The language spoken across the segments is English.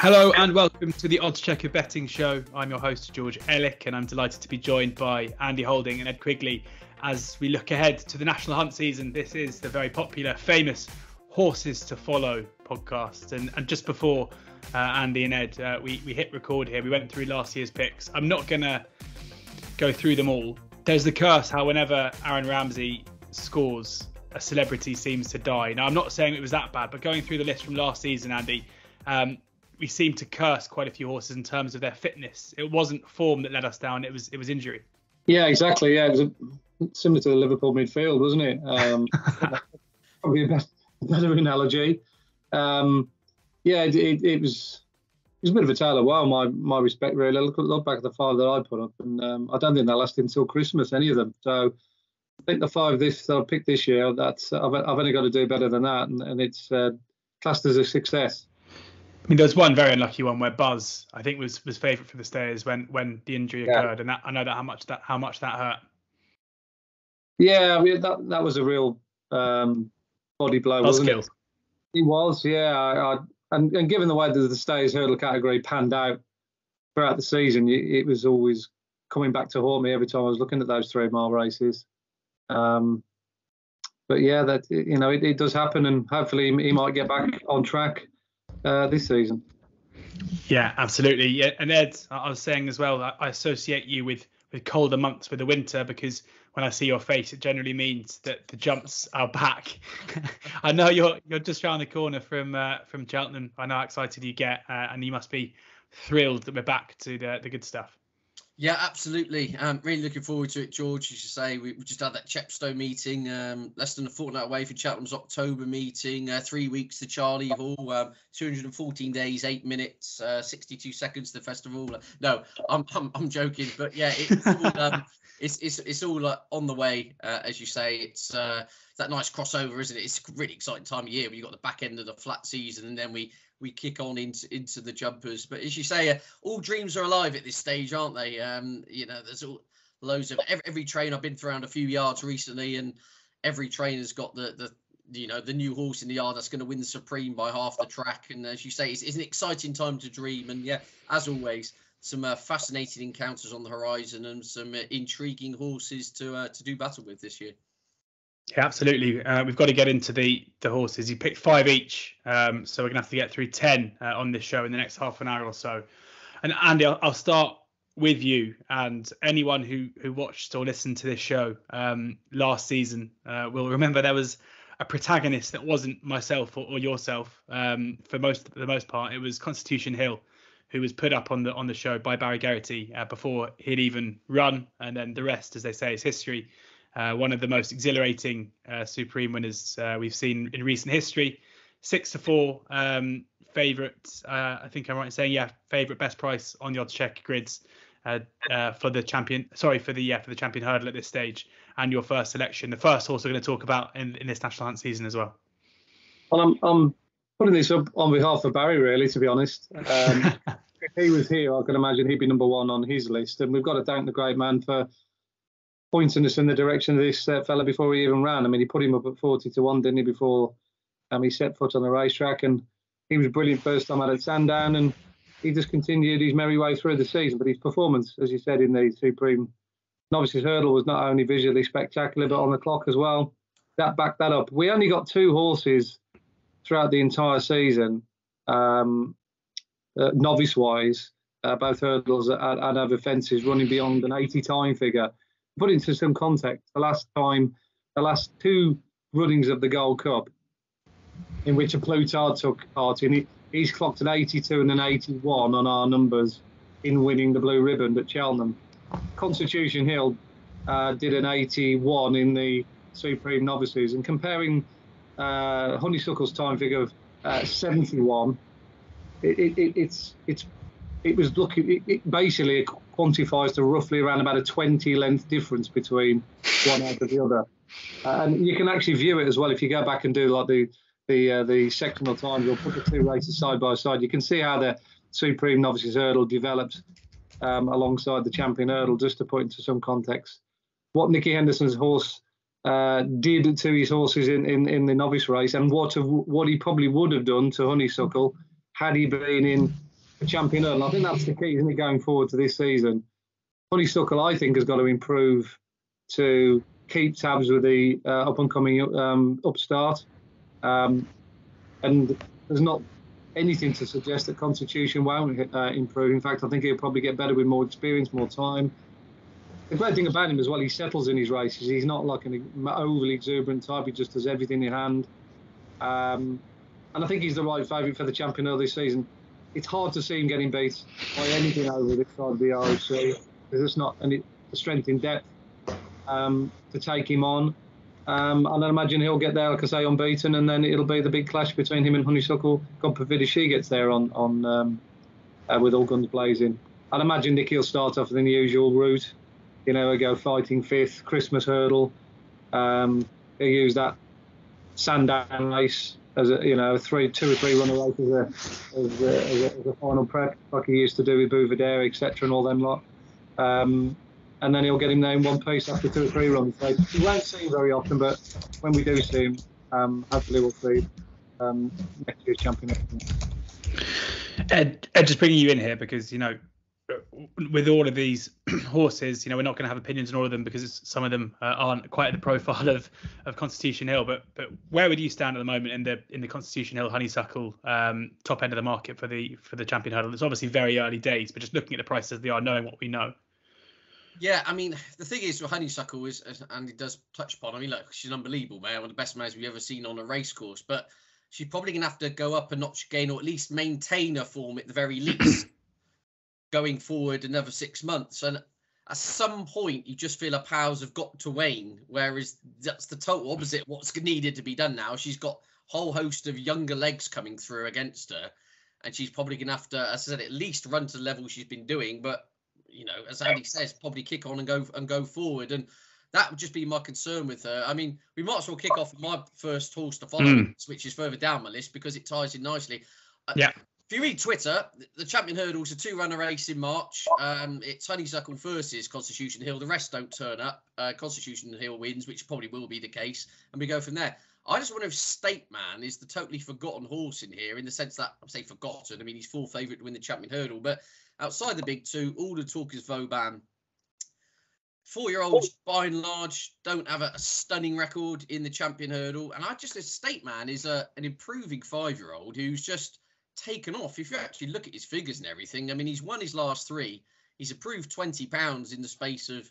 Hello and welcome to the oddschecker betting show. I'm your host George Elek, and I'm delighted to be joined by Andy Holding and Ed Quigley as we look ahead to the national hunt season. This is the very popular, famous Horses to Follow podcast. And just before Andy and Ed, we hit record here. We went through last year's picks. I'm not going to go through them all. There's the curse how whenever Aaron Ramsey scores, a celebrity seems to die. Now, I'm not saying it was that bad, but going through the list from last season, Andy, we seem to curse quite a few horses in terms of their fitness. It wasn't form that led us down; it was injury. Yeah, exactly. Yeah, it was similar to the Liverpool midfield, wasn't it? Probably a better analogy. It was a bit of a tale of woe. My respect, really. Look back at the five that I put up, and I don't think they lasted until Christmas, any of them. So I think the five that I picked this year, that's I've only got to do better than that, and it's classed as a success. I mean, there's one very unlucky one where Buzz, I think, was favourite for the stayers when the injury occurred, and I know that how much that hurt. Yeah, I mean, that was a real body blow, wasn't it? It was, yeah. And given the way that the stayers hurdle category panned out throughout the season, it was always coming back to haunt me every time I was looking at those 3 mile races. But yeah, that it does happen, and hopefully he might get back on track this season. Yeah, absolutely. Yeah, and Ed, I was saying as well, I associate you with colder months with the winter, because when I see your face, it generally means that the jumps are back. I know you're just around the corner from Cheltenham. I know how excited you get, and you must be thrilled that we're back to the good stuff. Yeah, absolutely. Really looking forward to it, George. As you say, we just had that Chepstow meeting, less than a fortnight away from Cheltenham's October meeting, 3 weeks to Charlie Hall, 214 days, 8 minutes, 62 seconds to the festival. No, I'm joking, but yeah, it's all on the way, as you say. It's that nice crossover, isn't it? It's a really exciting time of year when you've got the back end of the flat season, and then we kick on into the jumpers. But as you say, all dreams are alive at this stage, aren't they? There's all loads of every train. I've been around a few yards recently, and every train has got the new horse in the yard that's going to win the Supreme by half the track. And as you say, it's an exciting time to dream. And yeah, as always, some fascinating encounters on the horizon, and some intriguing horses to do battle with this year. Yeah, absolutely. We've got to get into the horses. You picked 5 each, so we're going to have to get through 10 on this show in the next half an hour or so. And Andy, I'll start with you. And anyone who watched or listened to this show last season will remember there was a protagonist that wasn't myself or yourself. For the most part, it was Constitution Hill, who was put up on the show by Barry Geraghty before he'd even run, and then the rest, as they say, is history. One of the most exhilarating Supreme winners we've seen in recent history. 6-4 favourite. I think I'm right in saying, favourite best price on the oddschecker grids for the champion. Sorry, for the champion hurdle at this stage, and your first selection, the first horse we're going to talk about in this national hunt season as well. Well, I'm putting this up on behalf of Barry, really, to be honest. If he was here, I can imagine he'd be number one on his list, and we've got to thank the great man for pointing us in the direction of this fella before he even ran. I mean, he put him up at 40-1, didn't he, before he set foot on the racetrack, and he was brilliant first time out at Sandown, and he just continued his merry way through the season. But his performance, as you said, in the Supreme Novices hurdle was not only visually spectacular, but on the clock as well. That backed that up. We only got 2 horses throughout the entire season, novice-wise, both hurdles and over fences, running beyond an 80 time figure. Put into some context, the last 2 runnings of the Gold Cup, in which a Plutard took part in, he's clocked an 82 and an 81 on our numbers in winning the blue ribbon at Cheltenham. Constitution Hill did an 81 in the Supreme Novices, and comparing Honeysuckle's time figure of 71, it was looking. It basically quantifies to roughly around about a 20 length difference between one out of the other, and you can actually view it as well if you go back and do like the sectional times, or put the 2 races side by side. You can see how the Supreme Novices hurdle developed alongside the Champion hurdle. Just to put into some context, what Nicky Henderson's horse did to his horses in the novice race, and what he probably would have done to Honeysuckle had he been in the champion hurdle. I think that's the key, isn't it, going forward to this season? Honeysuckle, I think, has got to improve to keep tabs with the up-and-coming upstart. And there's not anything to suggest that Constitution won't improve. In fact, I think he'll probably get better with more experience, more time. The great thing about him as well, he settles in his races. He's not like an overly exuberant type. He just does everything in hand. And I think he's the right favourite for the champion hurdle this season. It's hard to see him getting beat by anything over this side of the ROC. There's not any strength in depth to take him on. And I imagine he'll get there, like I say, unbeaten, and then it'll be the big clash between him and Honeysuckle. God forbid if she gets there on with all guns blazing. I'd imagine Nicky will start off in the usual route. You know, he'll go fighting fifth, Christmas hurdle. He'll use that Sandown race as a, you know, 2 or 3 runner race as a final prep, like he used to do with Bouvedere, etc., and all them lot. And then he'll get him there in one piece after 2 or 3 runs. So we won't see him very often, but when we do see him, hopefully we'll see next year's champion. Ed, just bringing you in here because, you know, with all of these horses, you know, we're not going to have opinions on all of them because some of them aren't quite at the profile of Constitution Hill. But where would you stand at the moment in the Constitution Hill Honeysuckle top end of the market for the champion hurdle? It's obviously very early days, but just looking at the prices they are, knowing what we know. Yeah, I mean, the thing is with Honeysuckle is, as Andy does touch upon, I mean, look, she's an unbelievable mare, one of the best mares we've ever seen on a race course, but she's probably going to have to go up a notch again, or at least maintain her form at the very least, going forward another 6 months. And at some point, you just feel her powers have got to wane, whereas that's the total opposite of what's needed to be done now. She's got a whole host of younger legs coming through against her, and she's probably going to have to, as I said, at least run to the level she's been doing, but you know, as Andy says, probably kick on and go forward. And that would just be my concern with her. I mean, we might as well kick off with my first horse to follow, which is further down my list because it ties in nicely. Yeah. If you read Twitter, the champion hurdle's a 2-runner race in March. It's Honeysuckle versus Constitution Hill. The rest don't turn up. Constitution Hill wins, which probably will be the case. And we go from there. I just wonder if State Man is the totally forgotten horse in here, in the sense that, I say forgotten, I mean, he's full favourite to win the champion hurdle, but outside the big two, all the talk is Vauban. 4-year-olds, by and large, don't have a stunning record in the champion hurdle. And I just, as State Man is an improving 5-year-old who's just taken off. If you actually look at his figures and everything, I mean, he's won his last 3. He's improved 20 pounds in the space of,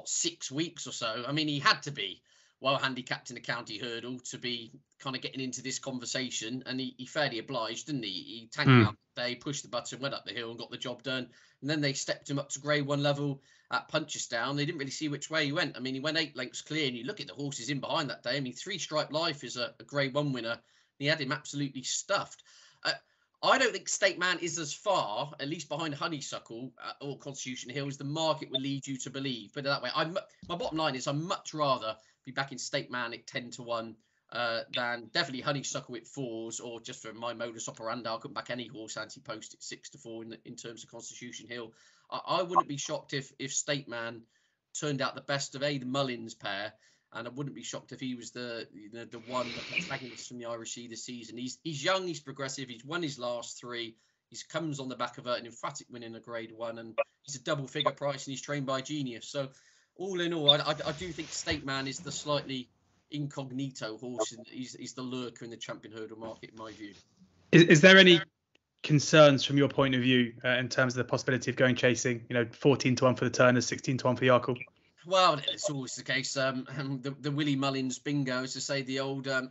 6 weeks or so. I mean, he had to be well handicapped in the county hurdle to be kind of getting into this conversation, and he fairly obliged, didn't he? He tanked out the day, pushed the button, went up the hill and got the job done, and then they stepped him up to grade 1 level at Punchestown. They didn't really see which way he went. I mean, he went 8 lengths clear, and you look at the horses in behind that day. I mean, 3 Stripe Life is a grade 1 winner, and he had him absolutely stuffed. I don't think State Man is as far, at least behind Honeysuckle or Constitution Hill, as the market would lead you to believe. But that way, my bottom line is I'd much rather be back in State Man at 10-1 than definitely Honeysuckle at 4s, or just for my modus operandi, I'll come back any horse anti-post at 6-4 in terms of Constitution Hill. I wouldn't be shocked if State Man turned out the best of the Mullins pair, and I wouldn't be shocked if he was the one protagonist from the IRC this season. He's young, he's progressive, he's won his last 3. He comes on the back of an emphatic win in a grade 1, and he's a double figure price, and he's trained by Genius. So all in all, I do think State Man is the slightly incognito horse, and he's the lurker in the champion hurdle market, in my view. Is there any concerns from your point of view in terms of the possibility of going chasing? 14-1 for the Turners, 16-1 for the Arkle. Well, it's always the case. The Willie Mullins bingo, as to say, the old that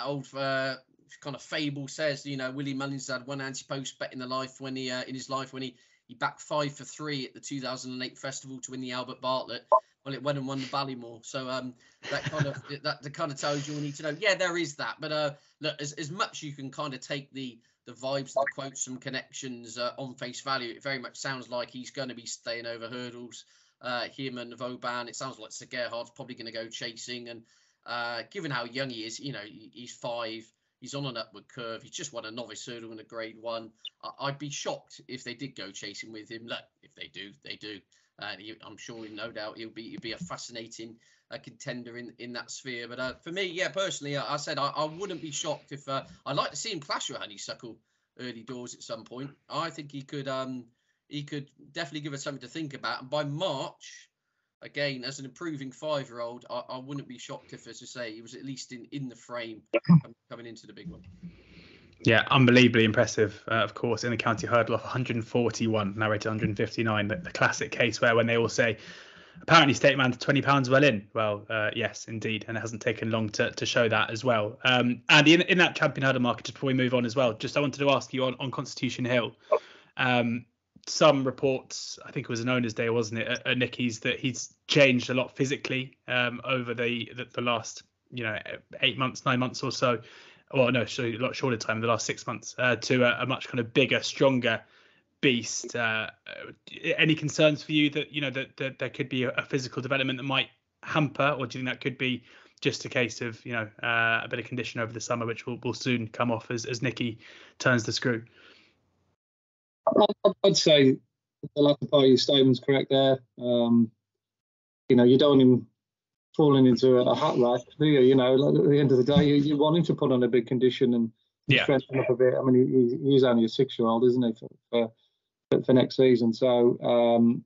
old kind of fable says. Willie Mullins had one anti-post bet in his life when he backed 5 for 3 at the 2008 festival to win the Albert Bartlett. Well, it went and won the Ballymore. So that kind of tells you all you need to know. Yeah, there is that. But look, as much you can kind of take the vibes, the quotes, some connections on face value, it very much sounds like he's going to be staying over hurdles. Him and Vauban, it sounds like Sir Gerhard's probably going to go chasing. And given how young he is, he's 5. He's on an upward curve. He's just won a novice hurdle in a grade 1. I'd be shocked if they did go chasing with him. Look, if they do, they do. I'm sure, no doubt, he'll be a fascinating contender in that sphere. But for me, yeah, personally, I said I wouldn't be shocked if I'd like to see him clash with Honeysuckle early doors at some point. I think he could definitely give us something to think about. And by March, again, as an improving 5-year-old, I wouldn't be shocked if, as I say, he was at least in the frame coming into the big one. Yeah, unbelievably impressive, of course, in the county hurdle off 141, now rated 159. The classic case where when they all say, apparently state man to £20 well in. Well, yes, indeed. And it hasn't taken long to show that as well. And in that champion hurdle market, just before we move on as well, just I wanted to ask you on Constitution Hill. Some reports, I think it was an owner's day, wasn't it, at Nicky's, that he's changed a lot physically over the last 8 months, 9 months or so. Well, no, a lot shorter time, the last 6 months, to a much kind of bigger, stronger beast. Any concerns for you that there could be a physical development that might hamper, or do you think that could be just a case of a bit of condition over the summer, which will soon come off as Nicky turns the screw? I'd say the latter part of your statement's correct there. You don't want him falling into a hat rack, do you? At the end of the day, you want him to put on a big condition and strengthen up a bit. I mean, he's only a 6-year-old, isn't he, for next season? So,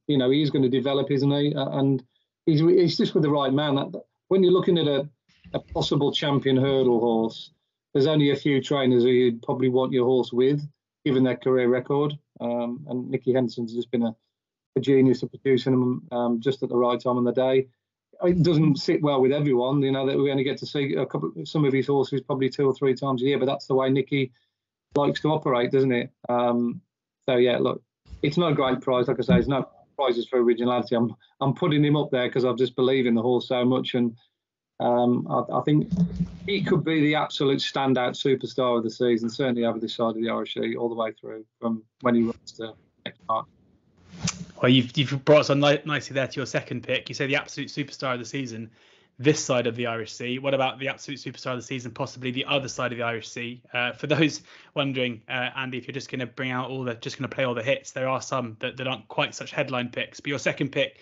he's going to develop, isn't he? And he's just with the right man. When you're looking at a possible champion hurdle horse, there's only a few trainers who you'd probably want your horse with, given their career record. And Nicky Henson's just been a genius at producing them just at the right time on the day. It doesn't sit well with everyone, that we only get to see some of his horses probably 2 or 3 times a year, but that's the way Nicky likes to operate, doesn't it? So yeah, look, it's not a great prize. Like I say, there's no prizes for originality. I'm putting him up there because I just believe in the horse so much, and I think he could be the absolute standout superstar of the season, certainly over this side of the RSC all the way through from when he runs to next March. Well, you've brought us on nicely there to your second pick. You say the absolute superstar of the season, this side of the Irish Sea. What about the absolute superstar of the season, possibly the other side of the Irish Sea? For those wondering, Andy, if you're just going to bring out just going to play all the hits, there are some that aren't quite such headline picks. But your second pick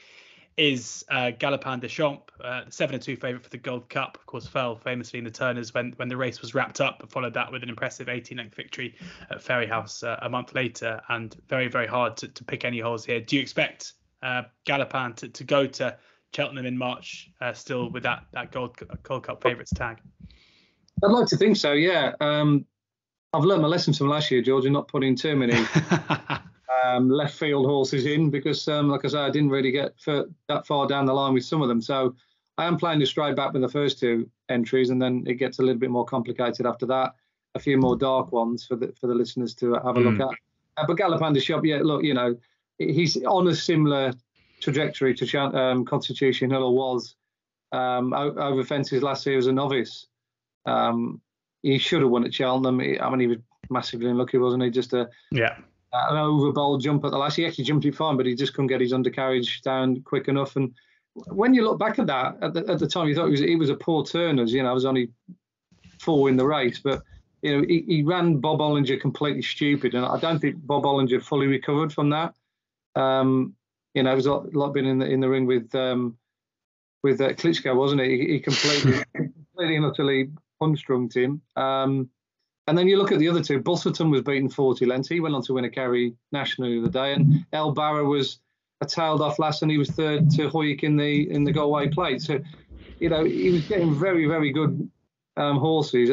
is Galopin Des Champs, the 7-2 favourite for the Gold Cup. Of course, fell famously in the Turners when the race was wrapped up, but followed that with an impressive 18-length victory at Fairyhouse a month later. And very, very hard to pick any holes here. Do you expect Galopin to go to Cheltenham in March still with that Gold Cup favourites tag? I'd like to think so, yeah. I've learned my lesson from last year, George, and not putting too many left field horses in because, like I say, I didn't really get that far down the line with some of them. So I am playing a straight back with the first 2 entries, and then it gets a little bit more complicated after that. A few more dark ones for the listeners to have a look at. But Galopin Des Champs, yeah, look, he's on a similar trajectory to Constitution Hill was over fences last year as a novice. He should have won at Cheltenham. He was massively unlucky, wasn't he? Just an over-bold jump at the last. He actually jumped it fine, but he just couldn't get his undercarriage down quick enough. And when you look back at that, at the time, you thought he was a poor Turners. It was only 4 in the race, but he ran Bob Ollinger completely stupid, and I don't think Bob Ollinger fully recovered from that. It was a lot been in the ring with Klitschko, wasn't it? He completely and utterly punch-drunk him. And then you look at the other 2. Busselton was beaten 40 lengths. He went on to win a Kerry National the other day. And El Barra was a tailed off last, and he was third to Hoyk in the Galway Plate. So, he was getting very, very good horses.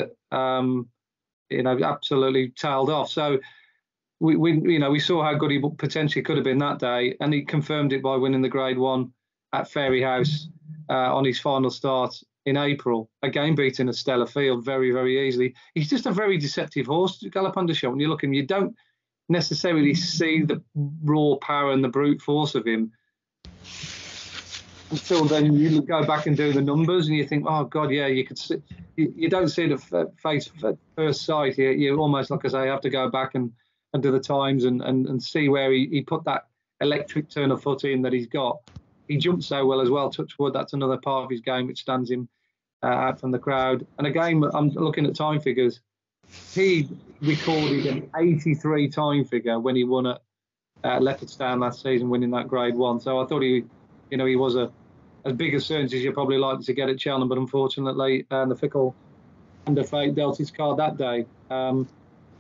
Absolutely tailed off. So we saw how good he potentially could have been that day, and he confirmed it by winning the Grade 1 at Fairyhouse on his final start in April, again beating a stellar field very, very easily. He's just a very deceptive horse, Galopin Des Champs. When you look at him, you don't necessarily see the raw power and the brute force of him until then you go back and do the numbers and you think, oh God, yeah, you could see. You don't see the face at first sight. You almost, like I say, have to go back and do the times and see where he put that electric turn of foot in that he's got. He jumps so well as well, touch wood. That's another part of his game which stands him out from the crowd. And again, I'm looking at time figures. He recorded an 83 time figure when he won at Leopardstown last season, winning that Grade 1. So I thought he was as big a certainty as you're probably likely to get at Cheltenham, but unfortunately, the fickle hand of fate dealt his card that day.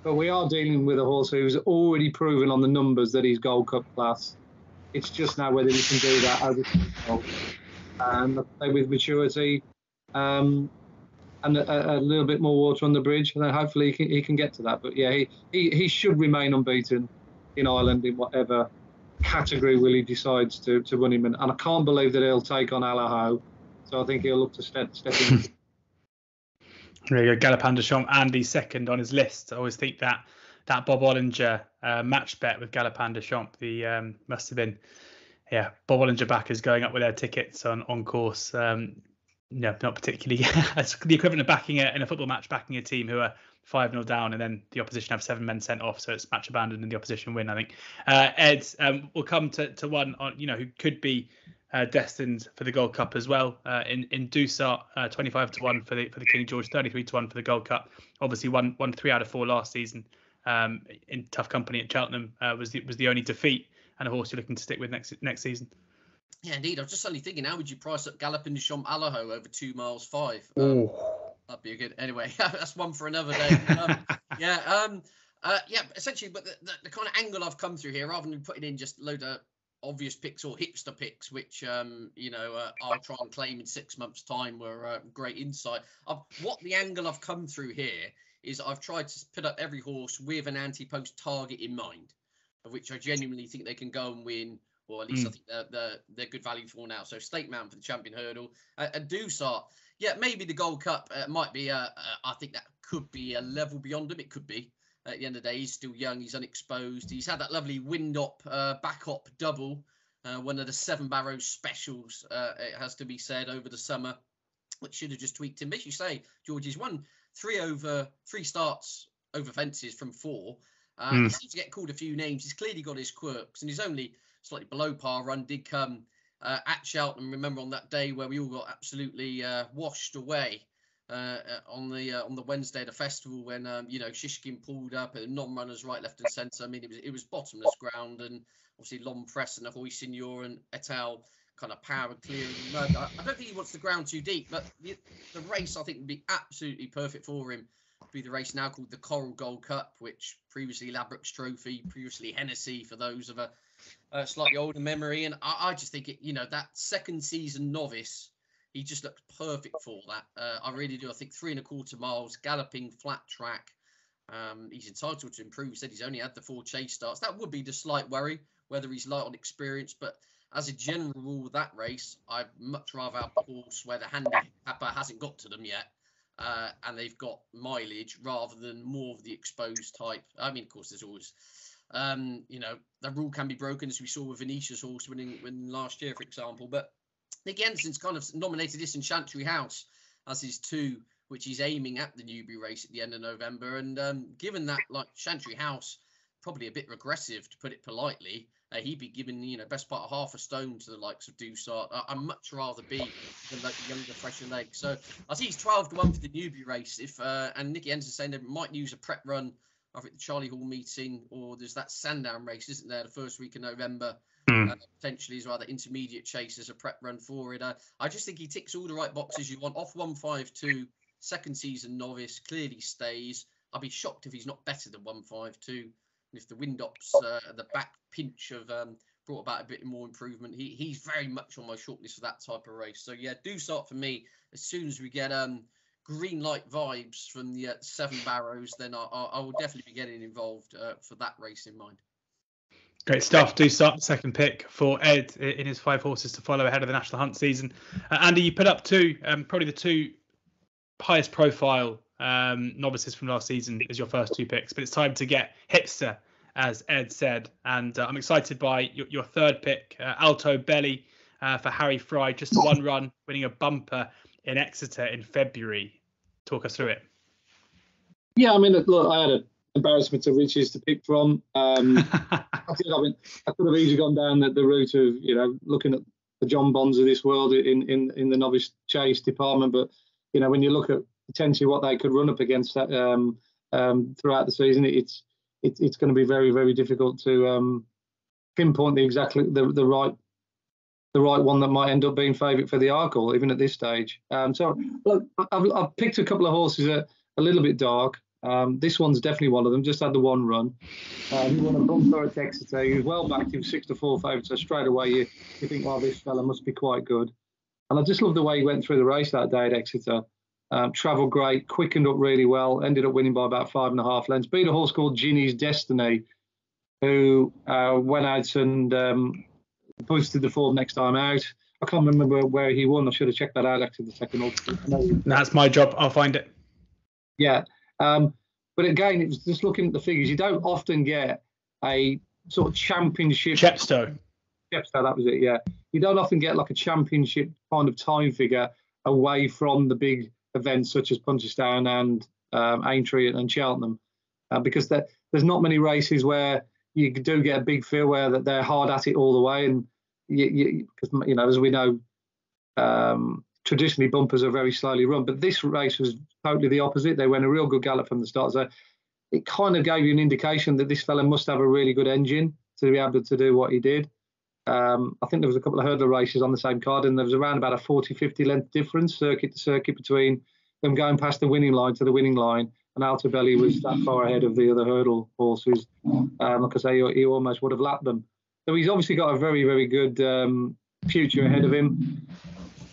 But we are dealing with a horse who's already proven on the numbers that he's Gold Cup class. It's just now whether he can do that over and with maturity and a little bit more water on the bridge, and then hopefully he can get to that. But yeah, he should remain unbeaten in Ireland in whatever category Willie decides to run him in. And I can't believe that he'll take on Alaho. So I think he'll look to step in. There you go, Galopin Des Champs, Andy second on his list. I always think that Bob Ollinger match bet with Galopin Des Champs, the must have been, Bob Ollinger backers going up with their tickets on course. Not particularly. It's the equivalent of backing in a football match, backing a team who are 5-0 down and then the opposition have 7 men sent off. So it's match abandoned and the opposition win, I think. Ed, we'll come to one on, who could be destined for the Gold Cup as well. In Dusart, 25-1 for the King George, 33-1 for the Gold Cup. Obviously won 3 out of 4 last season. In tough company at Cheltenham, was the only defeat, and a horse you're looking to stick with next season. Yeah, indeed. I was just suddenly thinking, how would you price up Galopin Des Champs Alaho over 2 miles 5? That'd be a good. Anyway, that's one for another day. Essentially, but the kind of angle I've come through here, rather than putting in just a load of obvious picks or hipster picks, which I'll try and claim in 6 months' time were great insight. What the angle I've come through here is I've tried to put up every horse with an anti-post target in mind, of which I genuinely think they can go and win. Or at least I think they're good value for now. So Stake Mountain for the Champion Hurdle. And Dusart, maybe the Gold Cup might be, I think that could be a level beyond him. It could be. At the end of the day, he's still young. He's unexposed. He's had that lovely wind-up, back-up double, one of the 7 Barrows specials, it has to be said, over the summer, which should have just tweaked him. But as you say, George, he's won 3 starts over fences from 4. He seems to get called a few names. He's clearly got his quirks, and his only slightly below par run did come at Cheltenham. Remember on that day where we all got absolutely washed away on the Wednesday of the festival when Shishkin pulled up and non-runners right, left and centre. I mean, it was bottomless ground, and obviously Long Press and Ahoy Signor and et al. Kind of power clearing the mud. I don't think he wants the ground too deep, but the race I think would be absolutely perfect for him. Be the race now called the Coral Gold Cup, which previously Ladbrokes Trophy, previously Hennessy for those of a slightly older memory. And I just think that second season novice, he just looks perfect for that. I really do. I think 3 1/4 miles, galloping, flat track. He's entitled to improve. He said he's only had the 4 chase starts. That would be the slight worry, whether he's light on experience. But as a general rule with that race, I'd much rather have the horse where the handicapper hasn't got to them yet. And they've got mileage rather than more of the exposed type. I mean, of course, there's always, the rule can be broken, as we saw with Venetia's horse winning last year, for example. But Nick Jensen's kind of nominated this in Chantry House as his 2, which he's aiming at the Newbury race at the end of November. And given that, like Chantry House, probably a bit regressive, to put it politely, he'd be given, best part of half a stone to the likes of Dusart. I'd much rather be the younger, fresher leg. So I see he's 12-1 for the Newbury race. And Nicky Jensen's saying they might use a prep run over at the Charlie Hall meeting, or there's that Sandown race, isn't there, the first week of November, potentially as well, the intermediate chase as a prep run for it. I just think he ticks all the right boxes you want. Off 152, second season novice, clearly stays. I'd be shocked if he's not better than 152. If the wind-ups, the back pinch have brought about a bit more improvement, he's very much on my shortlist for that type of race. So, yeah, Dusart for me, as soon as we get green light vibes from the 7 Barrows, then I will definitely be getting involved for that race in mind. Great stuff. Dusart, second pick for Ed in his 5 horses to follow ahead of the National Hunt season. Andy, you put up 2, probably the 2 highest profile novices from last season as your first 2 picks, but it's time to get hipster, as Ed said, and I'm excited by your 3rd pick, Altobelli for Harry Fry, just 1 run, winning a bumper in Exeter in February. Talk us through it. Yeah, I mean, look, I had an embarrassment of riches to pick from. I could have easily gone down the route of looking at the John Bonds of this world in the novice chase department, but when you look at potentially what they could run up against that throughout the season, it's going to be very, very difficult to pinpoint the right one that might end up being favourite for the Arkle, even at this stage. So look, I've picked a couple of horses that are a little bit dark. This one's definitely one of them. Just had the one run. He won a bumper at Exeter. He was well backed. He was 6-4 favourite. So straight away you think, well, this fella must be quite good. And I just love the way he went through the race that day at Exeter. Travelled great, quickened up really well, ended up winning by about 5.5 lengths. Beat a horse called Ginny's Destiny, who went out and boosted the form next time out. I can't remember where he won. I should have checked that out after the second horse. That's my job. I'll find it. Yeah. But again, it was just looking at the figures. You don't often get a sort of championship. Chepstow, that was it, yeah. You don't often get like a championship kind of time figure away from the big events such as Punchestown and Aintree and Cheltenham, because there's not many races where you do get a big feel where that they're hard at it all the way. And because you know, as we know, traditionally bumpers are very slowly run, but this race was totally the opposite. They went a real good gallop from the start, so it kind of gave you an indication that this fella must have a really good engine to be able to do what he did. I think there was a couple of hurdle races on the same card, and there was around about a 40-50 length difference circuit to circuit between them going past the winning line to the winning line, and Altobelli was that far ahead of the other hurdle horses. Like I say, he almost would have lapped them. So he's obviously got a very, very good future ahead of him.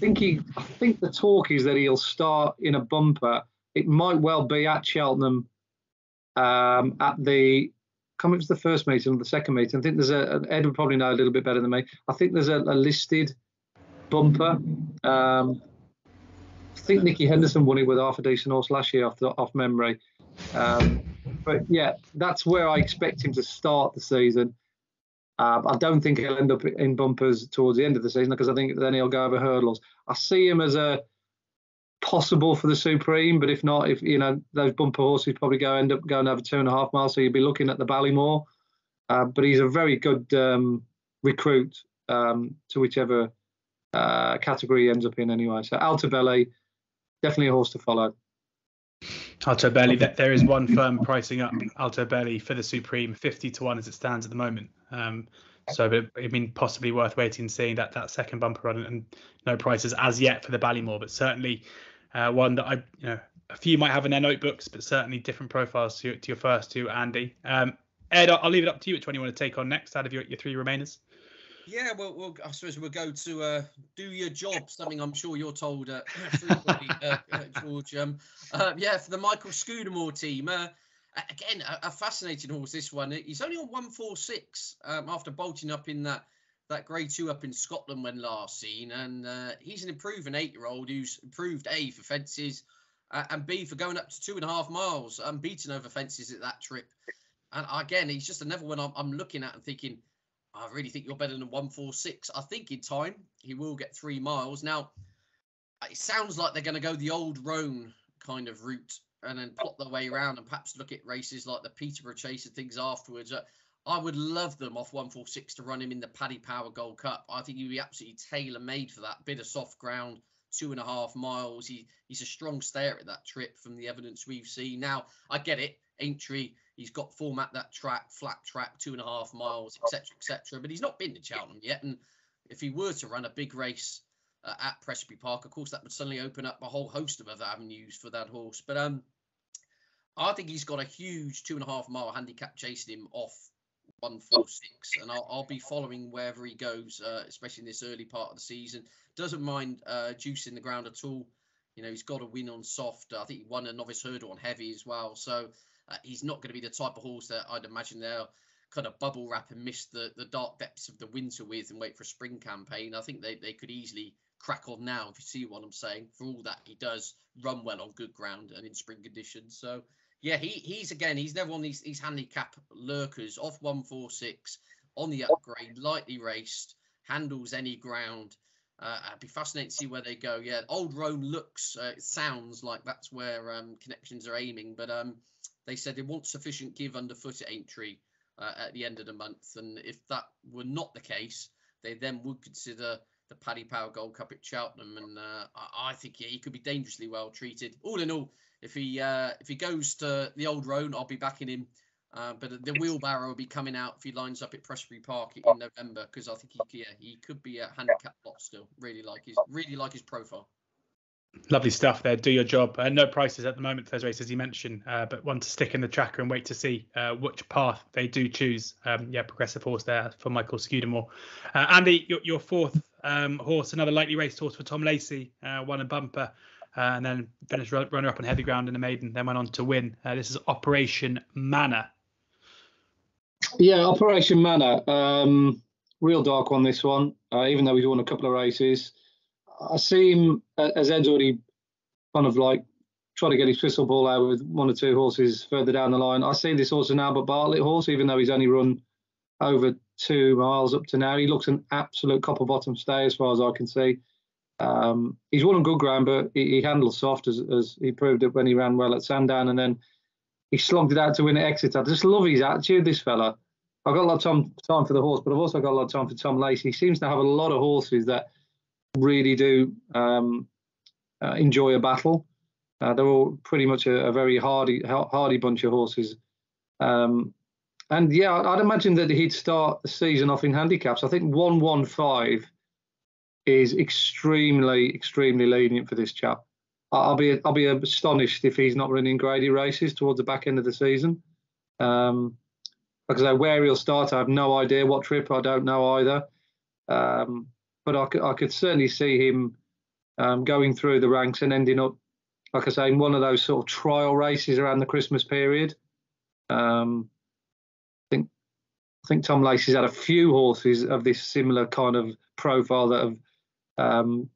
I think the talk is that he'll start in a bumper. It might well be at Cheltenham at the. I can't remember if it's the first meeting or the second meeting. I think there's Ed would probably know a little bit better than me. I think there's a listed bumper. I think Nicky Henderson won it with half a decent horse last year off memory. But yeah, that's where I expect him to start the season. I don't think he'll end up in bumpers towards the end of the season, because I think then he'll go over hurdles. I see him as a possible for the Supreme, but if not, if you know those bumper horses probably end up going over 2.5 miles, so you'll be looking at the Ballymore. But he's a very good recruit to whichever category he ends up in anyway. So Altobelli, definitely a horse to follow. Altobelli, there is one firm pricing up Altobelli for the Supreme, 50-1 as it stands at the moment. So I mean, possibly worth waiting and seeing that second bumper run, and no prices as yet for the Ballymore, but certainly one that a few might have in their notebooks, but certainly different profiles to your first two, Andy. Ed, I'll leave it up to you. Which one you want to take on next out of your three remainers? Yeah, well, I suppose we'll go to do your job, something I'm sure you're told frequently, George. Yeah, for the Michael Scudamore team. Again, a fascinating horse, this one. He's only on 146 after bolting up in that Grade 2 up in Scotland when last seen. And he's an improving 8-year-old who's improved A for fences and B for going up to 2.5 miles, beaten over fences at that trip. And again, he's just another one I'm looking at and thinking, I really think you're better than 146. I think in time he will get 3 miles. Now, it sounds like they're going to go the old Roan kind of route and then plot their way around and perhaps look at races like the Peterborough Chase and things afterwards. I would love them off 146 to run him in the Paddy Power Gold Cup. I think he'd be absolutely tailor-made for that. Bit of soft ground, 2.5 miles. He's a strong stayer at that trip from the evidence we've seen. Now, I get it. Aintree, he's got form at that track, flat track, 2.5 miles, etc. But he's not been to Cheltenham yet. And if he were to run a big race at Presby Park, of course, that would suddenly open up a whole host of other avenues for that horse. But I think he's got a huge 2.5 mile handicap chasing him off 146, and I'll be following wherever he goes, especially in this early part of the season. Doesn't mind juicing the ground at all. You know, he's got a win on soft. I think he won a novice hurdle on heavy as well. So he's not going to be the type of horse that I'd imagine they'll kind of bubble wrap and miss the dark depths of the winter with and wait for a spring campaign. I think they could easily crack on now, if you see what I'm saying, for all that he does run well on good ground and in spring conditions. So yeah, he's never on these handicap lurkers, off 146 on the upgrade, lightly raced, handles any ground. I'd be fascinated to see where they go. Yeah, Old Roan looks, it sounds like that's where connections are aiming, but they said they want sufficient give underfoot at Aintree at the end of the month, and if that were not the case, they then would consider the Paddy Power Gold Cup at Cheltenham, and I think he could be dangerously well treated. All in all, if he goes to the Old Roan, I'll be backing him. But the wheelbarrow will be coming out if he lines up at Presby Park in November, because I think he could be a handicap lot still. Really like his profile. Lovely stuff there. Do your job. No prices at the moment for those races you mentioned, but one to stick in the tracker and wait to see which path they do choose. Progressive horse there for Michael Scudamore. Andy, your fourth horse, another lightly raced horse for Tom Lacey, won a bumper and then finished runner-up on heavy ground in the maiden, then went on to win. This is Operation Manor. Yeah, Operation Manor. Real dark on this one, even though he's won a couple of races. I see him, as Ed's already kind of like trying to get his crystal ball out with one or two horses further down the line. I see this horse an Albert Bartlett horse, even though he's only run over 2 miles up to now. He looks an absolute copper bottom stay as far as I can see. He's won on good ground, but he handles soft as he proved it when he ran well at Sandown, and then he slogged it out to win at Exeter. I just love his attitude, this fella. I've got a lot of time for the horse, but I've also got a lot of time for Tom Lacey. He seems to have a lot of horses that really do enjoy a battle. They're all pretty much a very hardy bunch of horses. And yeah, I'd imagine that he'd start the season off in handicaps. I think 115 is extremely lenient for this chap. I'll be astonished if he's not running grady races towards the back end of the season. Because where he'll start, I have no idea. What trip, I don't know either. But I could certainly see him going through the ranks and ending up, like I say, in one of those sort of trial races around the Christmas period. I think Tom Lacey's had a few horses of this similar kind of profile that have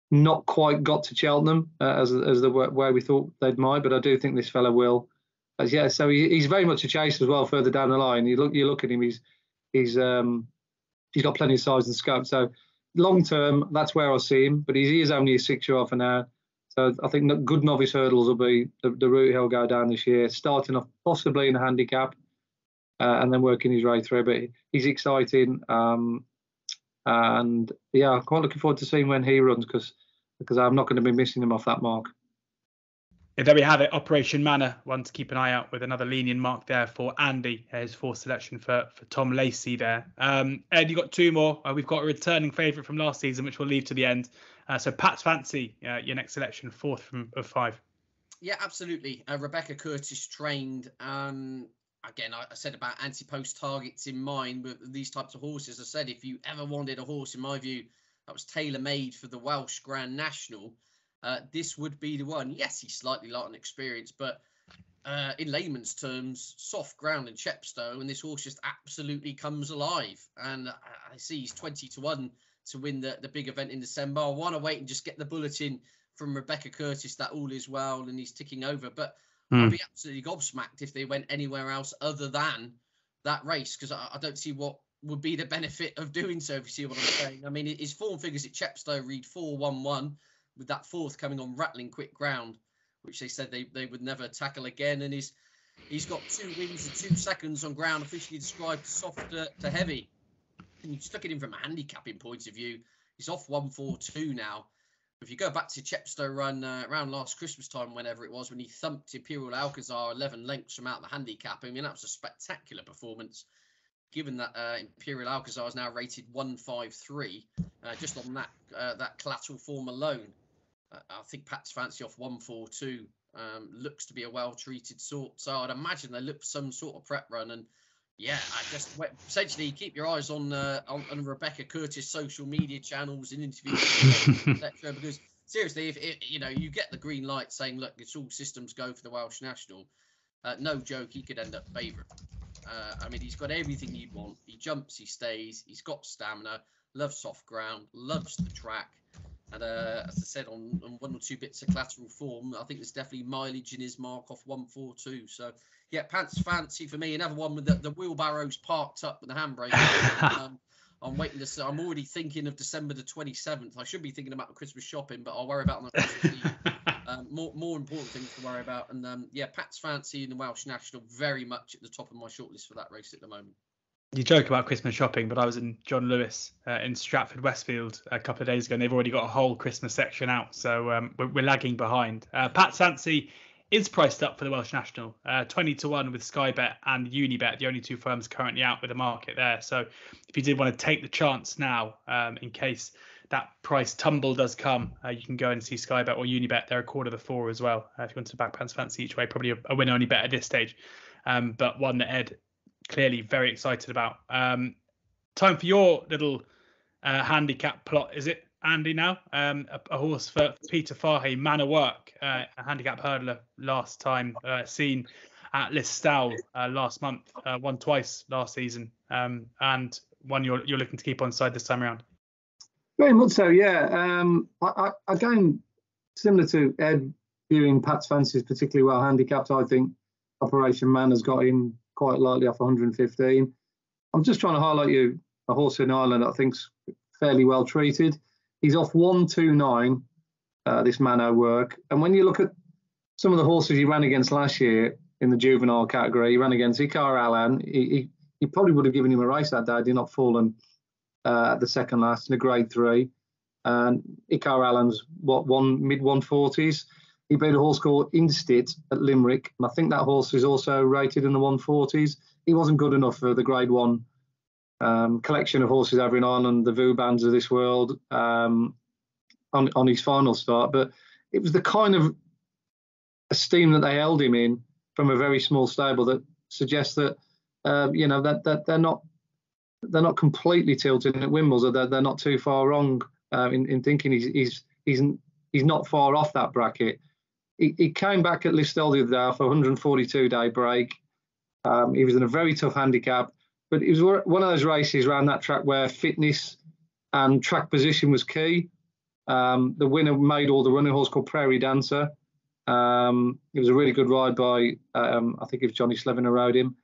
not quite got to Cheltenham as the way we thought they might, but I do think this fella will. So he's very much a chaser as well further down the line. You look at him, he's got plenty of size and scope. So long term, that's where I'll see him. But he is only a 6-year-old for now. So I think that good novice hurdles will be the route he'll go down this year, starting off possibly in a handicap and then working his way through. But he's exciting. And yeah, I'm quite looking forward to seeing when he runs because I'm not going to be missing him off that mark. Yeah, there we have it. Operation Manor, one to keep an eye out with another lenient mark there for Andy, his fourth selection for Tom Lacey there. Ed, you got two more. We've got a returning favourite from last season, which we'll leave to the end. So Pats Fancy, your next selection, fourth of 5. Yeah, absolutely. Rebecca Curtis trained. Again, I said about anti-post targets in mind with these types of horses. I said if you ever wanted a horse, in my view, that was tailor-made for the Welsh Grand National, this would be the one. Yes, he's slightly light on experience, but in layman's terms, soft ground in Chepstow, and this horse just absolutely comes alive. And I see he's 20-1 to win the big event in December. I want to wait and just get the bulletin from Rebecca Curtis that all is well and he's ticking over. But I'd be absolutely gobsmacked if they went anywhere else other than that race, because I don't see what would be the benefit of doing so, if you see what I'm saying. I mean, his form figures at Chepstow read 4-1-1, with that fourth coming on rattling quick ground, which they said they would never tackle again. And he's got 2 wins and 2 seconds on ground officially described as soft to heavy. And you just look at him from a handicapping point of view, he's off 1-4-2 now. If you go back to Chepstow run around last Christmas time, whenever it was, when he thumped Imperial Alcazar 11 lengths from out the handicap, I mean, that was a spectacular performance, given that Imperial Alcazar is now rated 153, just on that collateral form alone. I think Pats Fancy off 1-4-2 looks to be a well-treated sort. So I'd imagine they look for some sort of prep run. And yeah, I just essentially keep your eyes on Rebecca Curtis' social media channels and interviews, etc. Because seriously, if you get the green light saying, look, it's all systems go for the Welsh National, no joke, he could end up favourite. I mean, he's got everything you'd want. He jumps, he stays, he's got stamina, loves soft ground, loves the track. And as I said, on 1 or 2 bits of collateral form, I think there's definitely mileage in his mark off 1-4-2. So, yeah, Pants Fancy for me. Another one with the wheelbarrows parked up with the handbrake. I'm waiting to see. I'm already thinking of December the 27th. I should be thinking about the Christmas shopping, but I'll worry about on the Christmas Eve. More important things to worry about. And, Pats Fancy in the Welsh National, very much at the top of my shortlist for that race at the moment. You joke about Christmas shopping, but I was in John Lewis in Stratford Westfield a couple of days ago, and they've already got a whole Christmas section out, so we're lagging behind. Pats Fancy is priced up for the Welsh National, 20-1 with Sky Bet and Unibet, the only 2 firms currently out with the market there. So if you did want to take the chance now, in case that price tumble does come, you can go and see Sky Bet or Unibet. They're a quarter to 4 as well. If you want to back Pats Fancy each way, probably a win-only bet at this stage. But one that Ed clearly very excited about. Time for your little handicap plot, is it, Andy, now? A horse for Peter Fahey, Man of Work, a handicap hurdler last time seen at Listowel last month, won twice last season, and one you're looking to keep on side this time around. Very much so, yeah. Again, similar to Ed viewing Pat's Fancies particularly well handicapped, I think Operation Man has got in quite lightly off 115. I'm just trying to highlight you a horse in Ireland that I think's fairly well treated. He's off 129, this Man of Work. And when you look at some of the horses he ran against last year in the juvenile category, he ran against Icar Alan. He probably would have given him a race that day had he not fallen the second last in a grade 3. And Icar Allen's mid 140s. He beat a horse called Instit at Limerick, and I think that horse is also rated in the 140s. He wasn't good enough for the grade 1 collection of horses over in Ireland, the Vubans of this world, on his final start. But it was the kind of esteem that they held him in from a very small stable that suggests that that they're not completely tilted at Wimbles, or they're not too far wrong in thinking he's not far off that bracket. He came back at Listowel the other day for a 142-day break. He was in a very tough handicap, but it was one of those races around that track where fitness and track position was key. The winner made all the running, horse called Prairie Dancer. It was a really good ride by, I think it was Johnny Slevin who rode him.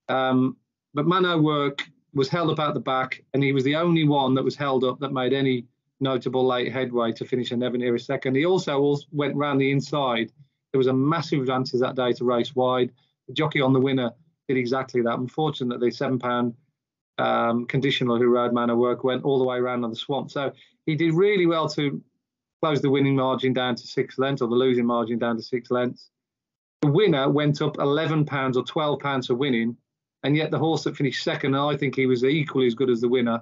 But Man of Work was held up at the back, and he was the only one that was held up that made any notable late headway to finish and never near a second. He also went round the inside. There was a massive advantage that day to race wide. The jockey on the winner did exactly that. Unfortunately, £7 conditional who rode Man of Work went all the way around on the swamp. So he did really well to close the winning margin down to 6 lengths, or the losing margin down to 6 lengths. The winner went up £11 or £12 for winning, and yet the horse that finished second, and I think he was equally as good as the winner,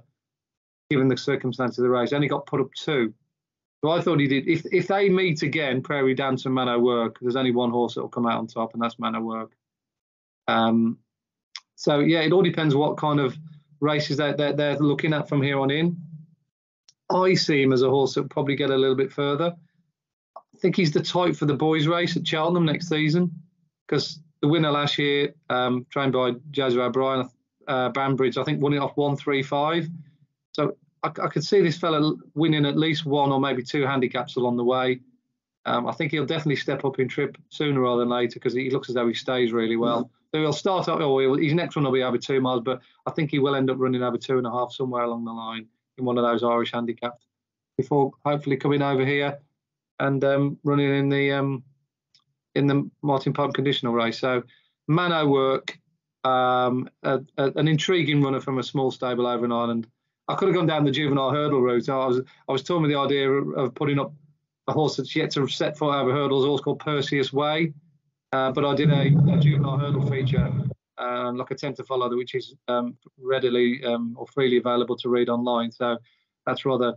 given the circumstances of the race, only got put up 2. So I thought he did. If they meet again, Prairie Dancer and Man of Work, there's only one horse that will come out on top, and that's Man of Work. So yeah, it all depends what kind of races they're looking at from here on in. I see him as a horse that will probably get a little bit further. I think he's the type for the boys' race at Cheltenham next season, because the winner last year, trained by Jazzy O'Brien, Banbridge, I think won it off 135. So I could see this fella winning at least 1 or maybe 2 handicaps along the way. I think he'll definitely step up in trip sooner rather than later, because he looks as though he stays really well. So he'll start up, his next one will be over 2 miles, but I think he will end up running over 2.5 somewhere along the line in one of those Irish handicaps before hopefully coming over here and running in the Martin Pope conditional race. So Man of Work, an intriguing runner from a small stable over in Ireland. I could have gone down the juvenile hurdle route. I was told with the idea of putting up a horse that's yet to set foot over hurdles, a horse called Perseus Way. But I did a juvenile hurdle feature, like a 10 to follow, which is readily or freely available to read online. So that's rather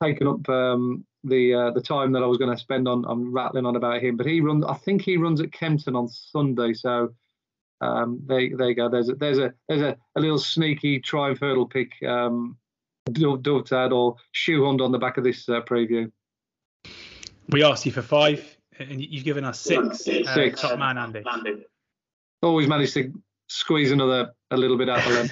taken up the time that I was going to spend on rattling on about him. But I think he runs at Kempton on Sunday. So there you go. There's a little sneaky Triumph hurdle pick dovetailed or shoehorned on the back of this preview. We asked you for 5, and you've given us 6. 6. Top man, Andy. Always managed to squeeze a little bit out of them.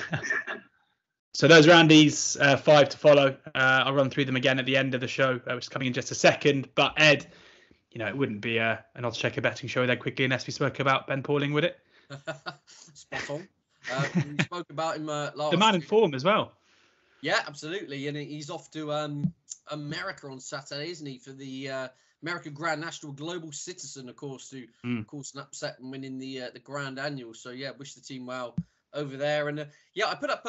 So those are Andy's 5 to follow. I'll run through them again at the end of the show, which is coming in just a second. But Ed, it wouldn't be an oddschecker betting show with Ed Quigley unless we spoke about Ben Pauling, would it? Spot on. We spoke about him last. The man in form as well. Yeah, absolutely, and he's off to America on Saturday, isn't he, for the American Grand National Global Citizen, of course, to of course an upset and winning the Grand Annual. So yeah, wish the team well over there. And I put up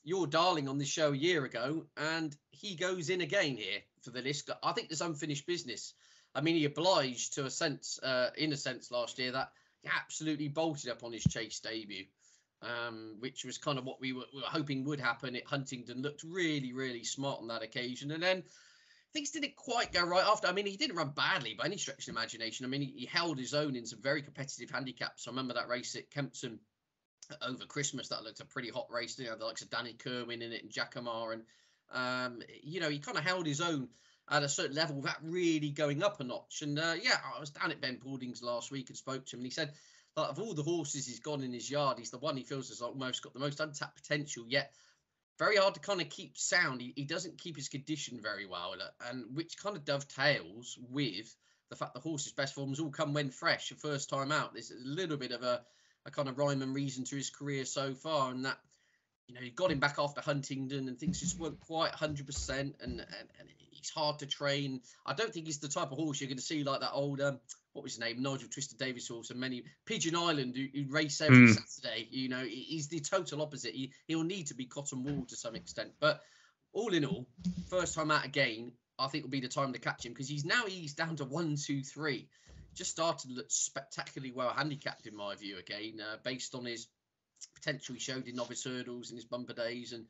your darling on this show a year ago, and he goes in again here for the list. I think there's unfinished business. I mean, he obliged to in a sense last year that he absolutely bolted up on his Chase debut. which was kind of what we were hoping would happen. Huntingdon looked really, really smart on that occasion. And then things didn't quite go right after. I mean, he didn't run badly by any stretch of the imagination. I mean, he held his own in some very competitive handicaps. I remember that race at Kempton over Christmas. That looked a pretty hot race. You know, the likes of Danny Kerwin in it and Jackamar. And, you know, he kind of held his own at a certain level without really going up a notch. And, yeah, I was down at Ben Paulding's last week and spoke to him. And he said, like, of all the horses he's got in his yard, he's the one he feels has almost got the most untapped potential, yet very hard to kind of keep sound. He doesn't keep his condition very well, and which kind of dovetails with the fact the horse's best forms all come when fresh, the first time out. There's a little bit of a kind of rhyme and reason to his career so far, and that, you know, he got him back after Huntingdon and things just weren't quite 100%, and he's hard to train. I don't think he's the type of horse you're going to see like that old, what was his name, Nigel Twisted Davis horse, and many Pigeon Island who race every Saturday. You know, he's the total opposite. He'll need to be cotton wool to some extent. But all in all, first time out again, I think will be the time to catch him, because he's now eased down to 1, 2, 3. Just started to look spectacularly well handicapped in my view again, based on his potential he showed in novice hurdles in his bumper days. And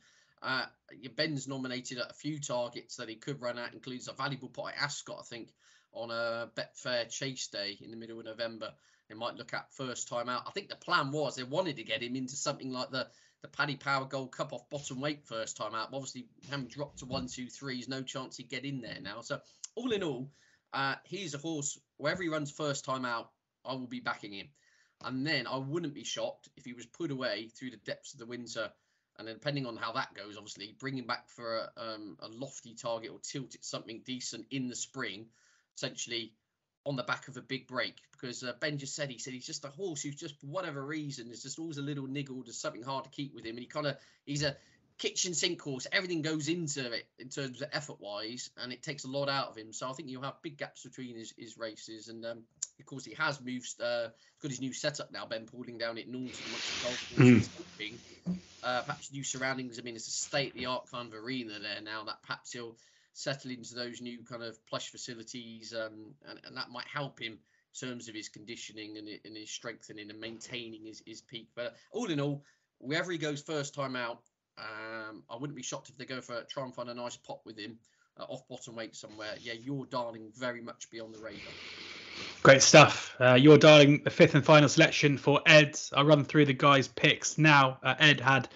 Ben's nominated at a few targets that he could run at, includes a valuable pot at Ascot, I think, on a Betfair Chase Day in the middle of November. They might look at first time out. I think the plan was they wanted to get him into something like the Paddy Power Gold Cup off bottom weight first time out. But obviously, having dropped to 1, 2, 3, there's no chance he'd get in there now. So all in all, he's a horse, wherever he runs first time out, I will be backing him. And then I wouldn't be shocked if he was put away through the depths of the winter. And then depending on how that goes, obviously, bring him back for a lofty target or tilt it something decent in the spring, essentially on the back of a big break. Because Ben just said, he's just a horse who's just, for whatever reason, there's just always a little niggle. There's something hard to keep with him. And he's a kitchen sink horse. Everything goes into it in terms of effort wise, and it takes a lot out of him. So I think you'll have big gaps between his races. And of course, he has moved, got his new setup now, Ben Paulding down at Norton, amongst the golf courses, hoping perhaps new surroundings. I mean, it's a state-of-the-art kind of arena there now, that perhaps he'll settle into those new kind of plush facilities, and that might help him in terms of his conditioning and his strengthening and maintaining his peak. But all in all, wherever he goes first time out, I wouldn't be shocked if they try and find a nice pot with him off bottom weight somewhere. Yeah, Your Darling very much be on the radar. Great stuff. Your Darling, the fifth and final selection for Ed. I'll run through the guys' picks now. Ed had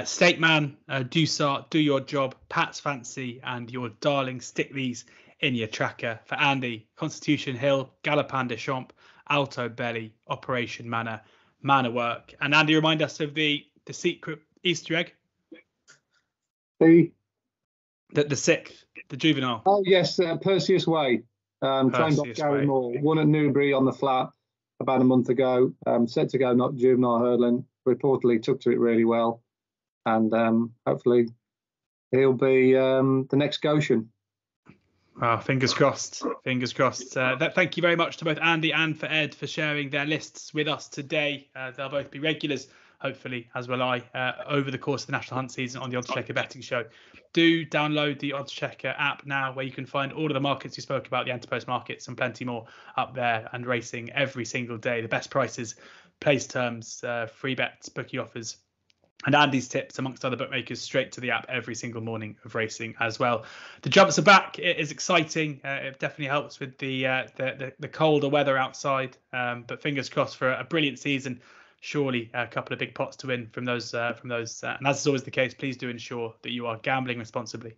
State Man, Dusart, Do Your Job, Pats Fancy, and Your Darling. Stick these in your tracker. For Andy, Constitution Hill, Galopin Des Champs, Altobelli, Operation Man of Work. And Andy, remind us of the secret Easter egg. The sixth, the juvenile. Oh yes, Perseus Way. Trained off Gary Moore, won at Newbury on the flat about a month ago. Set to go not juvenile hurdling. Reportedly took to it really well, and hopefully he'll be the next Goshen. Well, fingers crossed. Fingers crossed. Thank you very much to both Andy and for Ed for sharing their lists with us today. They'll both be regulars, hopefully, as will I, over the course of the National Hunt season on the Oddschecker Betting Show. Do download the Oddschecker app now, where you can find all of the markets you spoke about, the Antipost markets and plenty more up there, and racing every single day. The best prices, place terms, free bets, bookie offers, and Andy's tips, amongst other bookmakers, straight to the app every single morning of racing as well. The jumps are back. It is exciting. It definitely helps with the colder weather outside. But fingers crossed for a brilliant season. Surely a couple of big pots to win from those. And as is always the case, please do ensure that you are gambling responsibly.